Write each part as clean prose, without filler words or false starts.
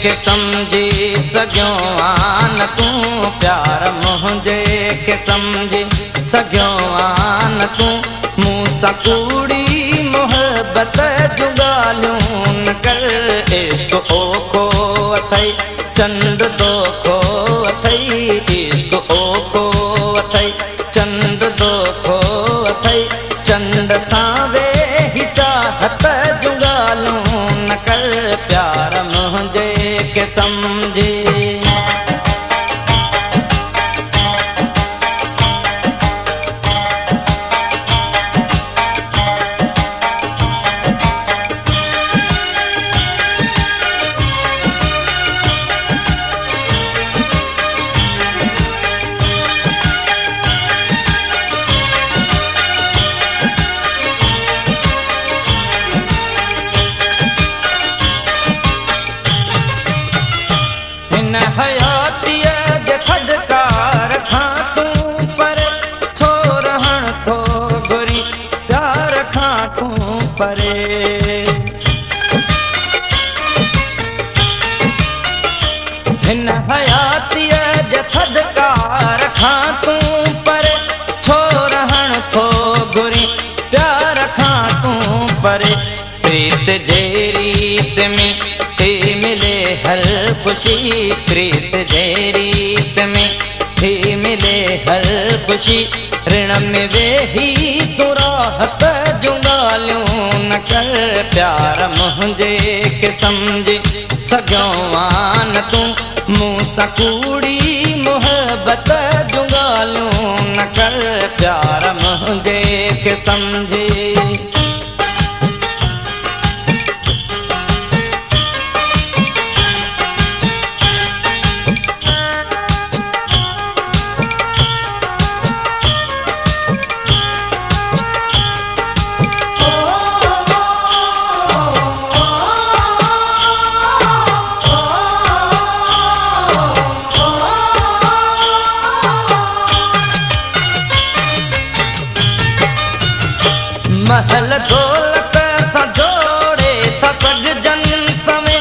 के समझी सघियो आन तू प्यार मुझे के समझी सघियो आन तू मूंसां कूड़ी मोहब्बत जूं ॻाल्हियूं न कर। इश्क ओखो अथई चंड दोखो अथई इश्क ओखो अथई चंड दोखो अथई चंड सां वेही चाहत जूं ॻाल्हियूं न कर प्यार मुझे के समझी। हयातीअ जे थदकार खां तूं परे छो रहण थो घुरी प्यार खां तूं परे। हिन हयातीअ जे थदकार खां तूं परे छो रहण थो घुरी प्यार खां तूं परे। प्रीत जे रीत में थी मिले हर खुशी प्रीत जे रीत में थी मिले हर खुशी ऋण में वेही तू राहत जूं ॻाल्हियूं न कर प्यार मुझे के समझी सघियो आन तू मूंसां कूड़ी मोहब्बत जूं ॻाल्हियूं न कर प्यार मुझे के समझी। महल दौलत सां जोड़े था सघजन समय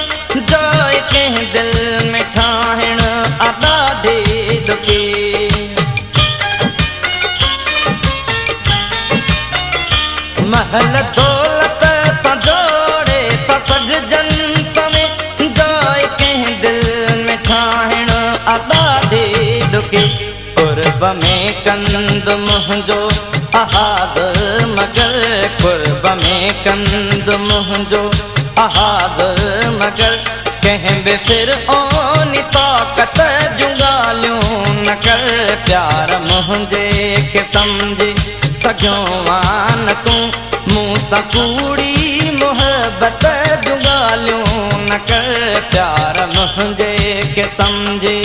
जोए कंहिं दिल में ठाहिण अदा ॾे ॾुके। महल दौलत सां जोड़े था सघजन समय जोए कंहिं दिल में ठाहिण अदा ॾे ॾुके। कुर्ब में कंद मुंहिंजो अहाद मगर कुर्ब में कंद मुंहिंजो अहाद मगर कंहिं बि फिर ओनी ताक़त जूं ॻाल्हियूं न कर प्यार मुझे के समझी सघियो आन तू मूंसां कूड़ी मोहब्बत जूं ॻाल्हियूं न कर प्यार मुझे के समझी।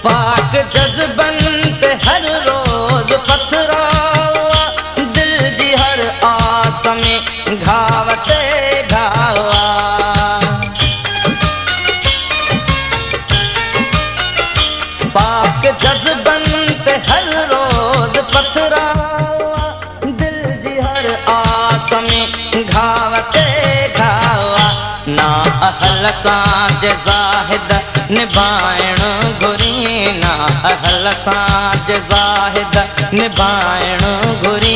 पाक जज्बन ते हर रोज पथरावा दिल जी हर आस में घाव ते घावा। पाक जज्बन ते हर रोज पथरावा दिल जी हर आस में घाव ते घावा। ना अहल सां जे ज़ाहिद निभाइण घुरी ना अहल सां जे ज़ाहिद निभाइण घुरी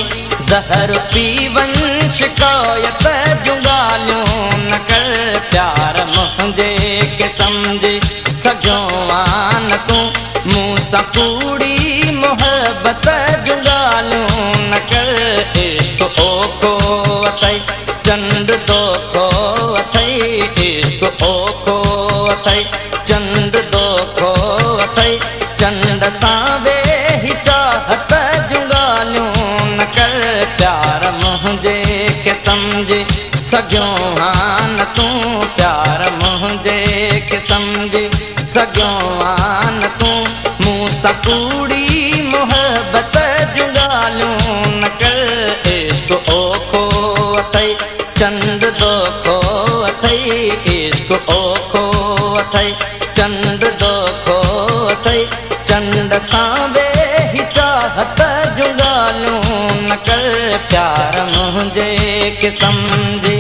ज़हर पी वन शिकायत जूं ॻाल्हियूं न कर प्यार मुझे के समझी सघियो आन तू मूंसां कूड़ी मोहब्बत जूं ॻाल्हियूं न कर। इश्क ओखो अथई चंड दोखो अथई इश्क ओखो अथई चंड दोखो अथई चंड सां वेही चाहत जूं ॻाल्हियूं न कर प्यार मुझे के समझी सघियो आन तू प्यार मुझे के समझी सघियो आन तूं मूं सां कूड़ी मोहबत जूं ॻाल्हियूं न कर। इश्क ओखो अथई चंड दोखो अथई, इश्क ओखो अथई चंड दोखो अथई। चंड सां वेही चाहत जूं ॻाल्हियूं न कर, प्यार मुंहिंजे के सम्झ